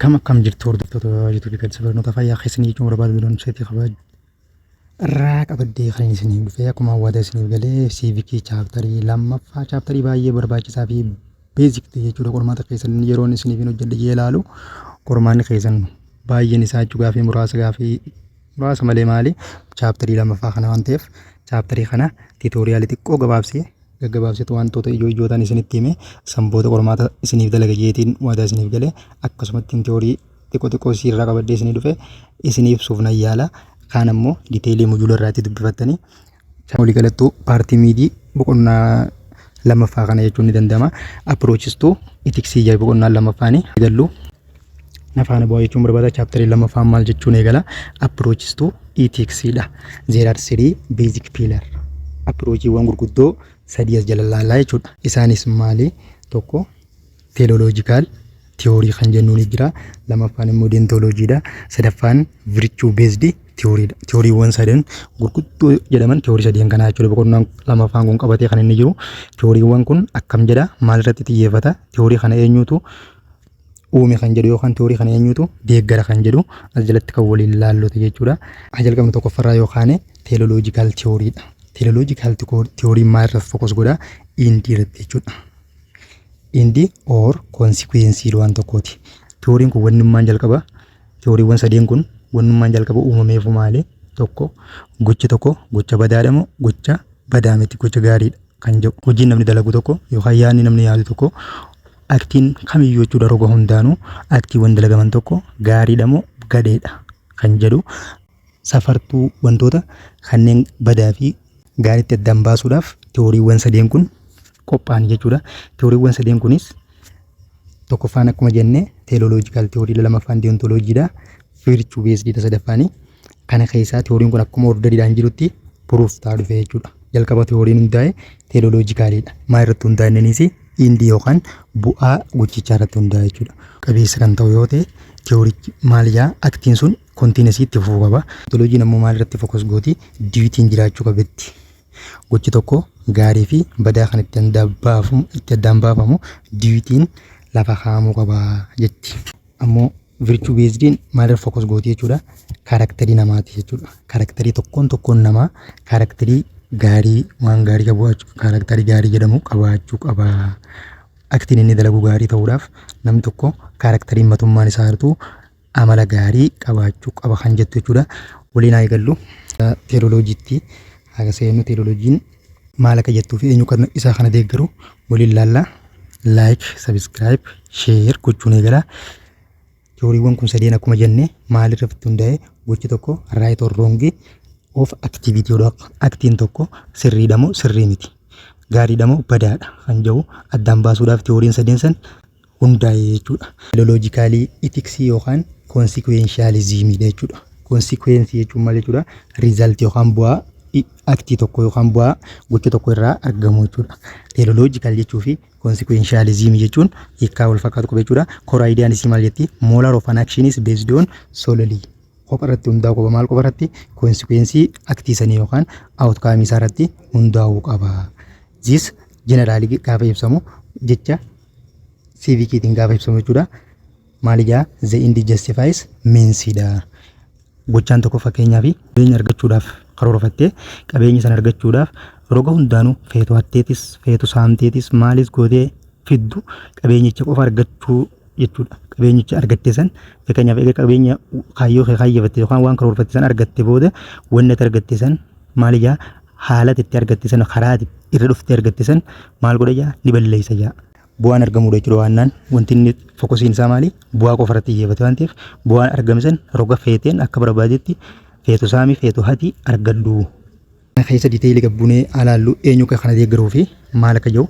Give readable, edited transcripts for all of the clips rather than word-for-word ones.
Akkam jirtu hordoftoota YouTube kan sabarnoota fayyaa keessanii jechuun barbaadu seetii kabaju irraa qabaddee kan isinii dhufee akkuma hawwaata isiniif galee siivikii chaaptarii lammaffaa chaaptarii baay'ee barbaachisaa fi beeziktii jechuudha. Qormaata keessan yeroon isiniif hin hojjedhe ilaalu qormaanni keessan baay'een isaa jechuudha fi muraasa malee maali chaaptarii lammaffaa kana waan ta'eef chaaptarii kana tiitooriyaalii xiqqoo gaggabaabsitu wantoota ijootaan isinitti hime sanboota qormaata isiniif dalaga jeetiin waadaa isiniif galee akkasumatti tiyoorii xiqqoo sirraa qabaddee isinii dhufe isiniif suufna yaala kaan ammoo diiteelii mujuula irraatti dubbifattanii walii galattuu paartii miidii boqonnaa lammaffaa kana jechuun ni danda'ama. Appiroochistuu itiksii jaa boqonnaa lammaffaanii gallu nafaana bu'aa jechuun barbaada. Chaaptarii lammaffaan maal jechuun eegala appiroochistuu itiksiidha. There are three basic pillar appiroociiwwan gurguddoo sadii as jala ilaalaa jechuudha. Isaanis maali? Tokko teoloojikaal tiyoorii kan jennuun jira. Lammaffaan immoo deentolojiidha. Sadaffaan virchuu beesdi tiyooriidha. Tiyooriiwwan sadan gurguddoo jedhaman tiyoorii sadeen kanaa jechuudha. Boqonnaan lammaffaan kun qabatee kan inni jiru. Tiyooriiwwan kun akkam jedha? Maal irratti xiyyeeffata? Tiyoorii kana eenyutu uume kan jedhu yookaan tiyoorii kana eenyutu deeggara kan jedhu as jalatti kan waliin ilaallote jechuudha. Jalqabni tokkoffaarraa yookaan teoloojikaal tiyooriidha. Teoloojikaal tiyoorii maal irratti fokus godha? Indii irratti jechuudha. Indii or konsikwensii waan tokkooti. Tiyooriin kun wannummaan jalqaba. Tiyooriiwwan sadeen kun wannummaan jalqaba uumameefu maali? Tokko gocha tokko gocha badaadhamu gocha badaa miti gocha gaariidha kan jedhu. Hojiin namni dalagu tokko yookaan yaadni namni yaadu tokko aktiin kamiyyuu jechuudha roga hundaanuu aktiiwwan dalagaman tokko gaariidhamu gadeedha kan jedhu safartuu wantoota kanneen badaa fi gaariitti addaan baasuudhaaf tiyooriiwwan sadeen kun qophaa'an jechuudha. Tiyooriiwwan sadeen kunis tokkoffaan akkuma jenne teoloojikaal tiyoorii, lammaffaan deontoloojiidha, virchuu beesdiidha sadaffaanii. Kana keessaa tiyooriin kun akkuma orderiidhaan jirutti puruuf ta'aa dhufe jechuudha. Jalqaba tiyooriin hundaa'e teoloojikaaliidha. Maal irratti hundaa'e innis indii yookaan bu'aa gochichaa irratti hundaa'e jechuudha. Qabeessa kan ta'u yoo ta'e tiyoorichi maal jaa aktiin sun kontiinesii itti fufuu qaba. Deontoloojiin ammoo maal irratti fokus gooti? Diiwitiin jiraachuu qabetti. Gochi tokko gaarii fi badaa kan itti addaan baafamu diiwitiin lafa kaa'amuu qaba jetti. Ammoo virchuu beesdiin maal irratti fokus gooti jechuudha? Kaaraakterii namaati jechuudha. Kaaraakterii tokkoon namaa kaaraakterii gaarii waan gaarii qabaachuu kaaraakterii gaarii jedhamu qabaachuu qaba. Aktiin inni dalagu gaarii ta'uudhaaf namni tokko kaaraakteriin matummaan isaa hartuu amala gaarii qabaachuu qaba kan jettu jechuudha. Waliin haa eegallu teolooloojiitti haga seennu teolooloojiin maal akka jettuu fi eenyu kan isaa kana deeggaru waliin ilaalla. Laayik, sabiskiraayib, sheer gochuun eegala. Tiyooriiwwan kun sadeen akkuma jenne maal irratti hundaa'e? Gochi tokko raayit or roongii of aktiivitiidha. Aktiin tokko sirriidha moo sirrii miti? Gaariidha moo badaadha kan jedhu addaan baasuudhaaf tiyooriin sadeen san hundaa'e jechuudha. Teoloojikaalii itiksii yookaan konsikwenshaalizimiidha jechuudha. Konsikwensii jechuun maal jechuudha? Riizaltii yookaan bu'aa aktii tokko yookaan bu'aa gocha tokko irraa argamu jechuudha. Teoloojikaal jechuu fi konsikwenshaalizimii jechuun hiikaa wal fakkaatu qaba jechuudha. Koraayidaan isii maal jetti? Molar of an action is based on solely. Kopha irratti hundaa'uu qaba. Maal qofa irratti? Konsikwensii aktii sanii yookaan aawutkaamii isaa irratti hundaa'uu qaba. Zis jeneraalii gaafa ibsamu jecha siivikiitiin gaafa ibsamu jechuudha. Maal jaa? The end justifies meansidha. Gochaan tokko fakkeenyaaf qabeenya argachuudhaaf karoorfattee qabeenya sana argachuudhaaf roga hundaanuu feetu hatteetis feetu saamteetis maalis gootee fiddu qabeenyicha qofa argachuu jechuudha. Qabeenyicha argattee san fakkeenyaaf egaa qabeenya kaayyoo kaayyafatte yookaan waan karoorfatte san argatte booda wanni ati argatte san maal jaa? Haala itti argatte san karaa irra dhuftee argatte san maal godha jaa? Ni balleessa jaa. Bu'aan argamudha jechuudha. Waannaan wanti inni fokusiin isaa maali? Bu'aa qofa irratti xiyyeeffate waan ta'eef bu'aan argame san roga feeteen akka barbaadetti feetu saami feetu hati argadhu. Keessa diiteelii gabbunee alaallu eenyu kana deeggaruu fi maal akka jiru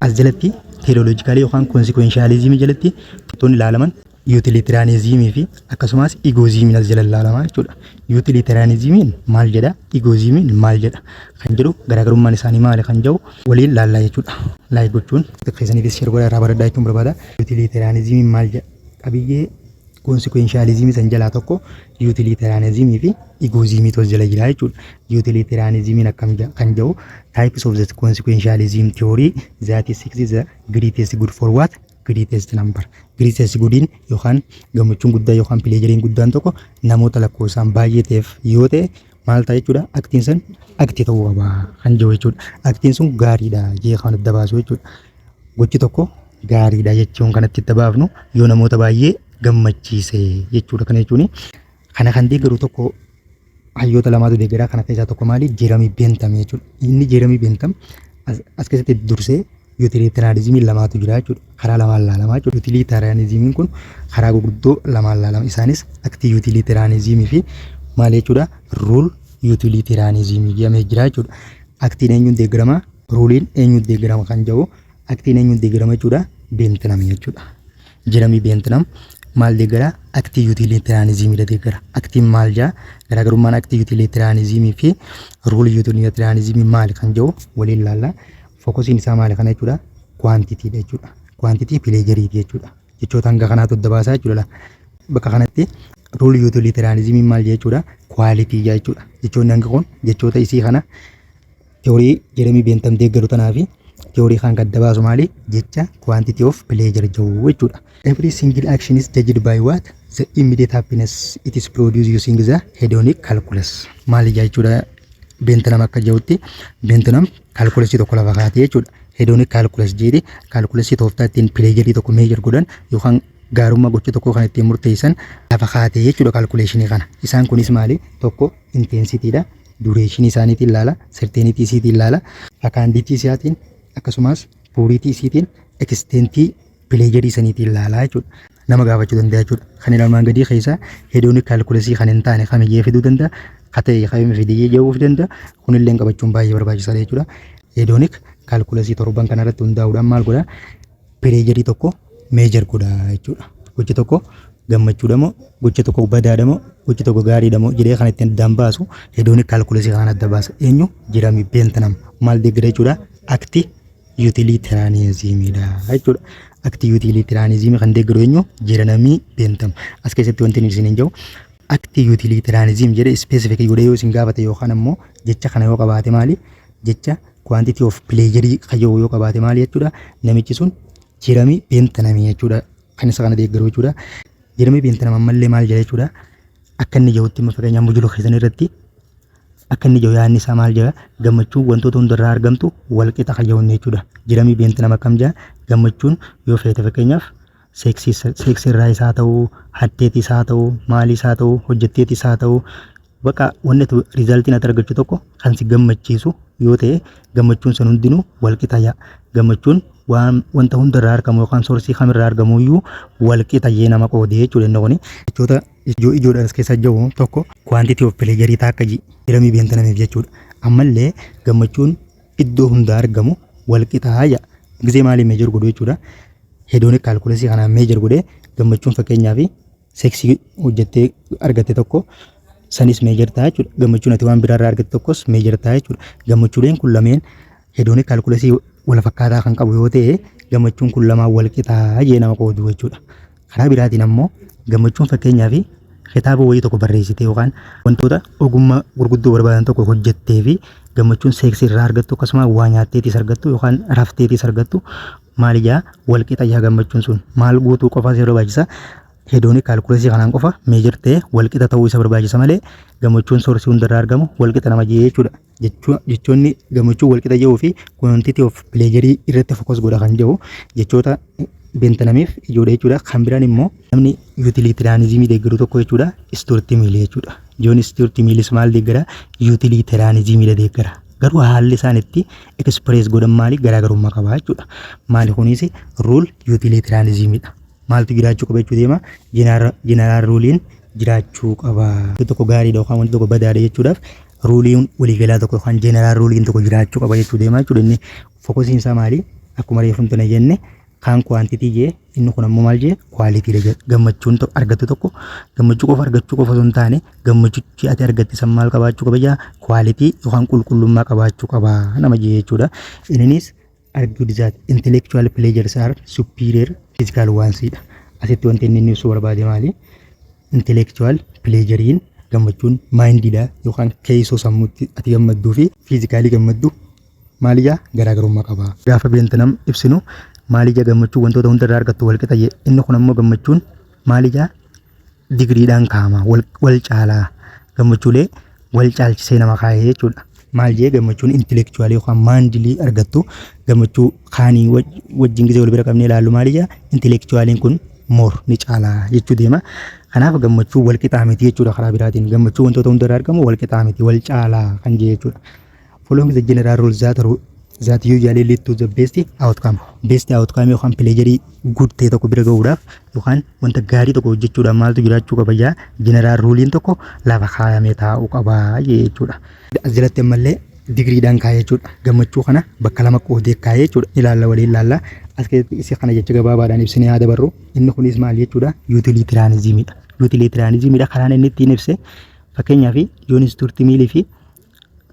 as jalatti teoloojikaalii yookaan konsikwenshaalizimii jalatti wantoonni ilaalaman yuutilitiraanizimii fi akkasumas igoozimiin as jala ilaalamaa jechuudha. Yuutilitiraanizimiin maal jedha? Igoozimiin maal jedha? Kan jedhu garaagarummaan isaanii maali kan jedhu waliin ilaallaa jechuudha. Laayik gochuun keessaniifis sheer godhaa irraa baradhaa jechuun barbaada. Yuutilitiraanizimiin maal jedha? Qabiyyee konsikwenshaalizimii san jalaa tokko yuutilitiraanizimii fi igoozimii tos jala jira jechuudha. Yuutilitiraanizimiin akkam kan jedhu types of the consequentialism theory that is the greatest good for what greatest number. Greatest goodiin yookaan gammachuun guddaa yookaan pleasuriin guddaan tokko namoota lakkoofsaan baay'eeteef yoo ta'e maal ta'a jechuudha aktiin san aktii ta'uu qaba kan jiru jechuudha. Aktiin sun gaariidha jee kan adda baasu jechuudha. Gochi tokko gaariidha jechuun kanatti itti baafnu yoo namoota baay'ee gammachiise jechuudha. Kana jechuun kana kan deeggaru tokko hayyoota lamaatu deeggaraa. Kana keessaa tokko maali? Jeeremii Bentham jechuudha. Inni Jeeremii Bentham as keessatti dursee yuutilitariyaanizimii lamaatu jira jechuudha. Karaa lamaan ilaalamaa jechuudha. Yuutilitariyaanizimiin kun karaa gurguddoo lamaan ilaalama. Isaanis aktii yuutilitariyaanizimii fi maal jechuudha? Ruul yuutilitariyaanizimii jedhamee jira jechuudha. Aktiin eenyuun deeggarama? Ruuliin eenyuun deeggarama kan jedhu aktiin eenyuun deeggarama jechuudha? Bentham jechuudha. Jeeremii Bentham maal deeggara? Aktii yuutilitariyaanizimii deeggara. Aktiin maal jaa? Garaagarummaan aktii yuutilitariyaanizimii fi ruul yuutilitariyaanizimii maali kan jedhu waliin ilaalla. Fokusiin isaa maali kana jechuudha? Quantity jechuudha. Quantity pleasureeti jechuudha. Jechoota hanga kanaatu adda baasaa jechuudha. Bakka kanatti ruul yuutilitariyaanizimii maal jechuudha? Quality jechuudha. Jechoonni hanga kun jechoota isii kana teorii Jeeremii Bentham deeggaru tanaa fi teorii kan adda baasu maali? Jecha quantity of pleasure jedhu jechuudha. Every single action is judged by what? The immediate happiness it is produced using the hedonic calculus. Maali jechuudha? Bentham akka jedhutti Bentham kaalkuleesii tokko lafa kaa'atee jechuudha. Hedonic calculus jedhi kaalkuleesii tooftaa ittiin pleasurii tokko meejir godhan yookaan gaarummaa gocha tokko kan ittiin murteessan lafa kaa'atee jechuudha kaalkuleeshinii kana. Isaan kunis maali? Tokko intensitiidha. Dureeshinii isaaniitiin ilaala, serteenitii isiitiin ilaala, akaanditii isaatiin akkasumas puuritii isiitiin ekstentii pleasurii saniitiin ilaala jechuudha. Nama gaafachuu danda'a jechuudha. Kan ilaalmaan gadii keessaa hedonic calculus kan hin taane kamiyyee fiduu danda'a. Katee qabame fidee jechuuf danda'a. Kunillee qabachuun baay'ee barbaachisaadha jechuudha. Hedonic calculus torban kanarratti hundaa'uudhaan maal godha? Pleasurii tokko meejir godha jechuudha. Gochi tokko gammachuudha moo gochi tokko badaadha moo gochi tokko gaariidha moo jedhee kan ittiin addaan baasu hedonic calculus kan adda baasa. Eenyu? Jeeremii Bentham maal deeggara jechuudha? Aktii yuutilitariyaanizimiidha jechuudha. Aktii yuutilitariyaanizimii kan deeggaru eenyu? Jeeremii Bentham. As keessatti wanti nuti isin jiru aktii yuutilitariyaanizim jedhee specific godhee yoo isin gaafate yookaan ammoo jecha kana yoo qabaate maali? Jecha quantity of pleasurii kayyoo yoo qabaate maali jechuudha? Namichi sun Jeeremii Bentham jechuudha. Kan isa kana deeggaru jechuudha. Jeeremii Bentham ammallee maal jedha jechuudha? Akka inni jirutti fakkeenyaaf mujuloo keessan irratti akka inni jiru yaadni isaa maal jedha? Gammachuun wantoota hundarraa argamtu walqixa kayyoo jechuudha. Jeeremii Bentham akkam jedha? Gammachuun yoo feete fakkeenyaaf seeksirraa isaa ta'uu, haddeetii isaa ta'uu, maalii isaa ta'uu, hojjetteetii isaa ta'uu, bakka wanni riizaaltiin ati argachuu tokko kan si gammachiisu yoo ta'e gammachuun san hundinuu walqixa yaa. Gammachuun wanta hundarraa argamu yookaan soorsii kamirraa argamu iyyuu walqixayyee nama qoodee jechuudha. Inni kun jechoota ijoodhaan as keessa jiru tokko quantity of pleasurii ta'a akka Jeeremii Benthamiif jechuudha. Ammallee gammachuun iddoo hundaa argamu walqixaa yaa. Gizee maalii meejir godhu jechuudha? Hedonic calculus kanaan meejir godhee gammachuun fakkeenyaaf seeksii hojjettee argatte tokko sanis meejir ta'a jechuudha. Gammachuun ati waan biraarraa argatte tokkos meejir ta'a jechuudha. Gammachuuleen kun lameen hedonic calculus wal fakkaataa kan qabu yoo ta'e gammachuun kun lamaan walqixaa jee nama qoodu jechuudha. Karaa biraatiin ammoo gammachuun fakkeenyaaf kitaaba wayii tokko barreessite yookaan wantoota ogummaa gurguddoo barbaadan tokko hojjettee fi gammachuun seeksii irraa argattu akkasuma waa nyaatteetis argattu yookaan rafteetis argattu maali jaa walqixa yaa gammachuun sun maal guutuu qofaa isa barbaachisa? Hedonic calculus kanaan qofa meejir ta'e walqixa ta'uu isa barbaachisa malee gammachuun soorsii hundarraa argamu walqixa nama jee jechuudha. Jechoonni gammachuun walqixa jedhuu fi quantity of pleasurii irratti fokus godha kan jedhu jechoota Benthamiif ijoodha jechuudha. Kan biraan immoo namni yuutilitariyaanizimii deeggaru tokko jechuudha Stuart Mill jechuudha. John Stuart Millis maal deeggara? Yuutilitariyaanizimii deeggara. Garuu haalli isaan itti express godhan maali? Garaagarummaa qaba jechuudha. Maali kunis ruul yuutilitariyaanizimiidha. Maaltu jiraachuu qaba jechuu deema? Jeneraal ruuliin jiraachuu qaba. Wanti tokko gaariidha yookaan wanti tokko badaadha jechuudhaaf ruuliin waliigalaa tokko yookaan jeneraal ruuliin tokko jiraachuu qaba jechuu deema jechuudha. Inni fokusiin isaa maali? Akkuma reeffamtuna jenne kan quantity jee inni kun ammoo maal jee quality gammachuun argattu tokko gammachuu qofa argachuu qofa osoo hin taane gammachuuchi ati argatte san maal qabaachuu qaba jaa quality yookaan qulqullummaa qabaachuu qaba nama jee jechuudha. Innis argued that intellectual pleasures are superior physical ones dha. Asitti wanti inni ibsuu barbaade maali? Intellectual pleasurein gammachuun mindidha yookaan keessoo sammuutti ati gammadduu fi physically gammaddu maali jaa garaagarummaa qaba. Gaafa Bentham ibsinu maali jaa gammachuu wantoota hundarraa argattu wal qixa jee inni kun ammoo gammachuun maali jaa digriidhaan kaama wal caalaa gammachuulee wal caalchisee nama kaayee jechuudha. Maal jee gammachuun intellectual yookaan maandilii argattu gammachuu kaanii wajjin gisee wal bira qabnee ilaallu maali jaa intellectualiin kun moor ni caalaa jechuu deema. Kanaaf gammachuu wal qixaa miti jechuudha karaa biraatiin gammachuu wantoota hundarraa argamu wal qixaa miti wal caalaa kan jee jechuudha. Following the general rules that usually lead to the best outcome. Best outcome yookaan pleasure good ta'e tokko bira gahuudhaaf yookaan wanta gaarii tokko hojjechuudhaaf maaltu jiraachuu qaba jaa general rulein tokko lafa kaayamee taa'uu qaba jechuudha. As jalatti ammallee digriidhaan kaayee jechuudha. Gammachuu kana bakka lama qoodee kaayee jechuudha. Ilaalla waliin ilaalla. As keessatti isa kana jecha gabaabaadhaan ibsinee haa dabarru. Inni kunis maal jechuudha? Utilitarianismidha. Utilitarianismidha karaan inni ittiin ibse fakkeenyaaf John Stuart Mill fi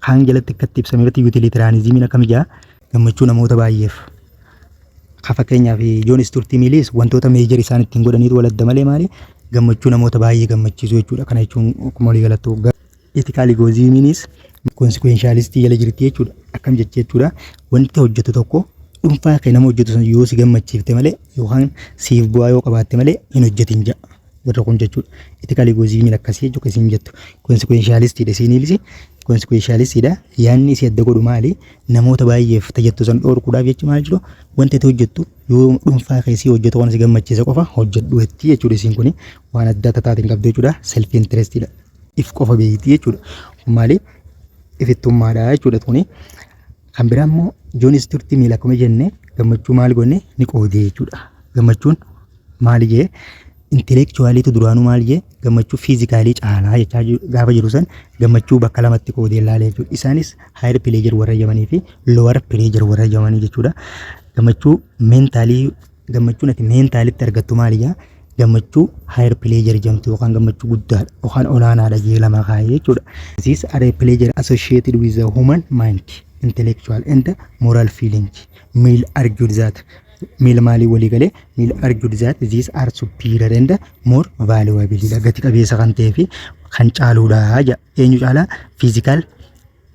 kan jalatti akkatti ibsame irratti utilitarianismiin akkam jaa gammachuu namoota baay'eef. Fakkeenyaaf John Stuart Mill wantoota meejeri isaan ittiin godhaniitu wal adda malee maali gammachuu namoota baay'ee gammachiisu jechuudha. Kana jechuun akkuma walii galattu ethical egoismiinis consequentialistii jala jirti jechuudha. Akkam jechuudha wanti hojjetu tokko dhuunfaa kee nama hojjetu sun yoo si gammachiifte malee yookaan siif bu'aa yoo qabaatte malee hin hojjetin jaa. Warra kun jechuudha. Ethical egoismiin akkasii jechuudha isin jettu. Consequentialistiidha isiiniilisi. Consequentialistiidha. Yaanni si adda godhu maali? Namoota baay'eef tajattu san dhorkuudhaaf jechi maal jiru? Wanta itti hojjettu yoo dhuunfaa keessi hojjetu waan si gammachiisa qofa hojjedhu jetti jechuudha isin kuni waan adda tataatiin qabdu jechuudha. Self interestidha. If qofa beekti jechuudha. Maali? Ifittummaadha jechuudha kuni. Kan biraa immoo John Stuart Mill akkuma jenne gammachuu maal gonne ni qoodee jechuudha. Gammachuun maali jee intellectualiitu duraanuu maal jee gammachuu fiizikaalii caalaa jechaa gaafa jiru san gammachuu bakka lamatti qoodee ilaalee jechuudha. Isaanis higher pleasure warra jamanii fi lower pleasure warra jamanii jechuudha. Gammachuu meentaalii gammachuun ati meentaalitti argattu maali jaa gammachuu higher pleasure jamtu yookaan gammachuu guddaadha yookaan olaanaadha jee lama kaayee jechuudha. This are pleasure associated with the human mind, intellectual and moral feeling. Mill argued that Mill maalii walii galee Mill argued that these are superior and more valuable. Gati qabeessa kan ta'ee fi kan caaluudha jaa. Eenyu caalaa physical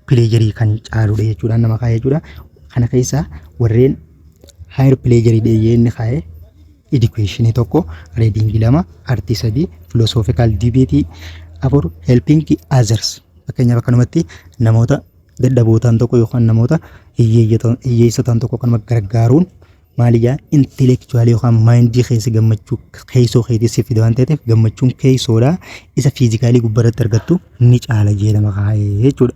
pleasure kan caaluudha jechuudha nama kaayee jechuudha. Kana keessaa warreen higher pleasure dheeyyee inni kaayee education tokko, reading lama, artii sadii, philosophical debate afur, helping others. Fakkeenyaaf akkanumatti namoota dadhabootaan tokko yookaan namoota hiyyeessatan tokko kan gargaaruun maaliyaa intellectual yookaan mindii keessa gammachuu keessoo keessa fide waan ta'eef gammachuun keessoodha isa fiizikaalii gubbaarratti argattu ni caala jedhama kaayee jechuudha.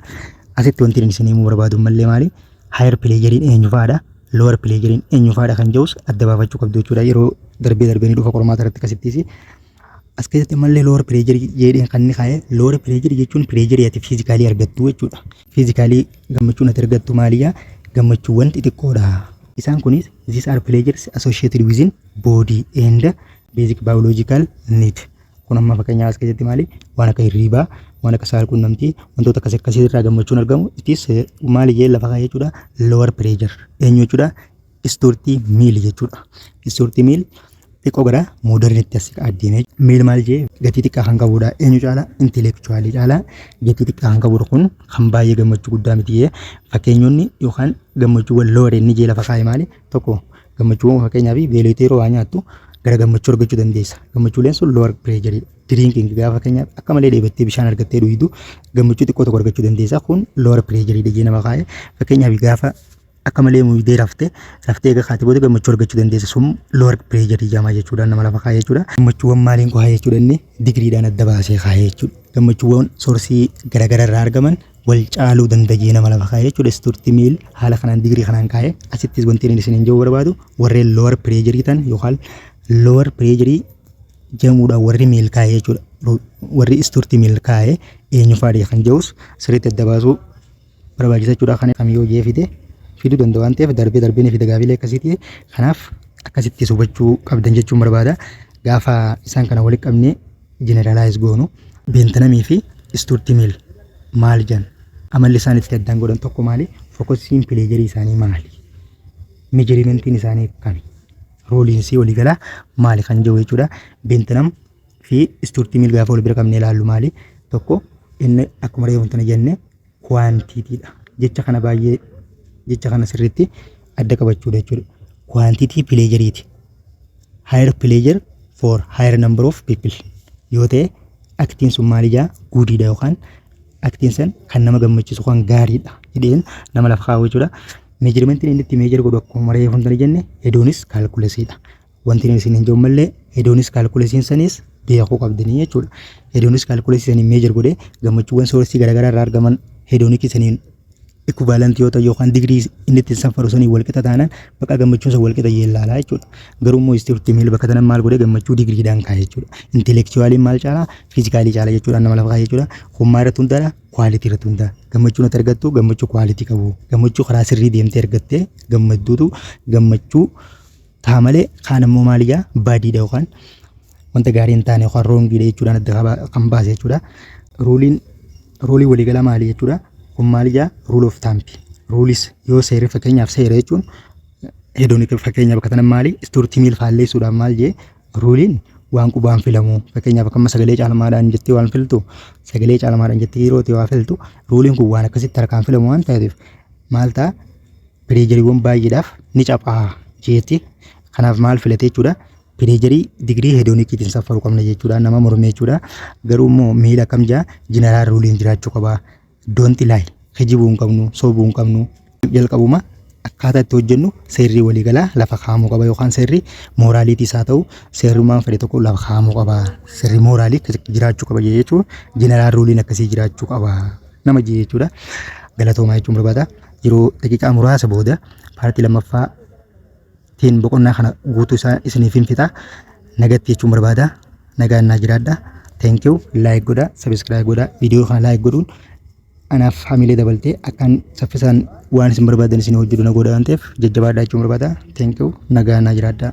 Asitti wanti isin himuu barbaadu mallee maali higher pleasure eenyufaadha lower pleasure eenyufaadha kan jedhus adda baafachuu qabdu jechuudha. Yeroo darbee ni dhufa qormaata irratti kasittiisi as keessatti mallee lower pleasure jedheen kan inni kaayee lower pleasure jechuun pleasure ati fiizikaalii argattu jechuudha. Fiizikaalii gammachuun ati argattu maaliyaa gammachuuwwan xixiqqoodha. Isaan kunis these are pleasures associated within body and basic biological need. Kun amma fakkeenyaaf as keessatti maali waan akka hirribaa waan akka saalquunnamtii wantoota akkasii irraa gammachuun argamu itis maali jee lafa kaayee jechuudha. Lower pleasure eenyu jechuudha Stuart Mill jechuudha. Stuart Mill xiqqoo gara modernitti as adeemee Mill maal jee gatii xiqqaa kan qabudha. Eenyu caalaa intellectually caalaa gatii xiqqaa kan qabudha. Kun kan baay'ee gammachuu guddaa miti jee fakkeenyonni yookaan gammachuuwwan lower inni jee lafa kaayee maali tokko gammachuuwwan fakkeenyaaf beelootii yeroo waa nyaattu gara gammachuu argachuu dandeessa. Gammachuuleen sun lower pleasure drinking gaafa fakkeenyaaf akka malee dheebottee bishaan argattee dhugidu gammachuu xiqqoo tokko argachuu dandeessa. Kun lower pleasure jee nama kaayee fakkeenyaaf gaafa akka malee muudee raftee egaa kaatee booda gammachuu argachuu dandeessa. Sun lower pleasure jedhama jechuudha nama lafa kaayee jechuudha. Gammachuuwwan maaliin kaayee jechuudha inni digriidhaan adda baasee kaayee jechuudha. Gammachuuwwan soorsii garaagaraa irraa argaman wal caaluu danda'ee nama lafa kaayee jechuudha. Stuart Mill haala kanaan digrii kanaan kaayee asittis wanti inni isin jedhuu barbaadu warreen lower pleasure tan yookaan lower pleasure jedhamuudhaan warri Mill kaayee jechuudha. Warri Stuart Mill kaayee eenyufaadha kan jedhus sirriitti adda baasuu barbaachisa jechuudha. Kan kamiyyuu jeefite fiduu danda'u waan ta'eef darbee ni fida gaafilee akkasiiti. Kanaaf akkasitti hubachuu qabdan jechuun barbaada. Gaafa isaan kana walitti qabnee generalize goonu Bentanamii fi Stuart Mill maal jedhan amalli isaan itti addaan godhan tokko maali fookasiin pleasure isaanii maali meejerimentiin isaanii kami rooliinsii waliigalaa maali kan jedhu jechuudha. Bentanam fi Stuart Mill gaafa wal bira qabnee ilaallu maali tokko inni akkuma reefu jenne quantitiidha. Jecha kana baay'ee jecha kana sirriitti adda qabachuudha jechuudha. quantity pleasure higher pleasure for higher number of people yoo ta'e aktiin sun maalidha guudiidha yookaan aktiin san kan nama gammachiisu kan gaariidha jedheen nama lafa kaa'u jechuudha. Meejirmentiin inni itti meejir godhu akkuma maree hundanii jenne hedoonis kaalkuleesiidha. Wanti isin hin jiru mallee hedoonis kaalkuleesiin sanis beekuu qabdanii jechuudha. Hedoonis kaalkuleesii saniin meejir godhee gammachuuwwan soorsii garaagaraa irraa argaman hedoonikii saniin equivalent yoo ta'u yookaan digrii inni ittiin safaru sanii wal qixa taanaan bakka gammachuun san wal qixa yeellaalaa jechuudha. Garuu immoo istiifti miil bakka tanan maal godhee gammachuu digriidhaan kaa'e jechuudha. Intelekchuwaaliin maal caalaa fiizikaalii caalaa jechuudha nama lafa kaa'e jechuudha. Hummaa irratti hundaadha kwaalitii irratti hundaa. Gammachuun ati argattu gammachuu kwaalitii qabu. Gammachuu karaa sirrii deemtee argattee gammadduutu gammachuu ta'a malee kaan immoo maaliyaa baadiidha yookaan wanta gaarii hin taane yookaan roongiidha jechuudhaan adda kan baase jechuudha. Roolii waliigalaa maali jechuudha. Kun maaliyaa rule of thumb. Ruulis yoo seerri fakkeenyaaf seera jechuun hedoonik fakkeenyaaf bakka tanan maali istoortii miil faalleessuudhaan maal jee ruuliin waan qubaan filamu fakkeenyaaf akkama sagalee caalmaadhaan jettee waan filtu sagalee caalmaadhaan jettee yerootii waa filtu ruuliin kun waan akkasitti harkaan filamu waan ta'eef maal ta'a pireejeriiwwan baay'eedhaaf ni caphaa jeetti kanaaf maal filate jechuudha. Pireejerii digrii hedoonikiitiin safaruu qabna jechuudha nama mormee jechuudha. Garuu immoo miila akkam jaa jeneraal ruuliin jiraachuu qaba. Don't lie kijibuu hin qabnu soobuu hin qabnu jalqabuma akkaataa itti hojjennu seerri waliigalaa lafa kaa'amuu qaba yookaan seerri mooraaliitiis haa ta'u seerrumaan fedhe tokko lafa kaa'amuu qaba. Seerri mooraalii jiraachuu qaba jechuudha. Jeneraal ruuliin akkasii jiraachuu qaba nama jechuudha. Galatoomaa jechuun barbaada. Yeroo daqiiqaa muraasa booda paartii lammaffaa tiin boqonnaa kana guutuu isaa isiniif hin fixa nagatti jechuun barbaada. Nagaan naa jiraadha. Thank you. Like godha, subscribe godha, viidiyoo kana like godhuun anaaf hamilee dabaltee akkaan saffisaan waan isin barbaadan isin hojjetu na godha waan ta'eef jajjabaadhaa jechuun barbaada. Thank you. Nagaan naa jiraadha.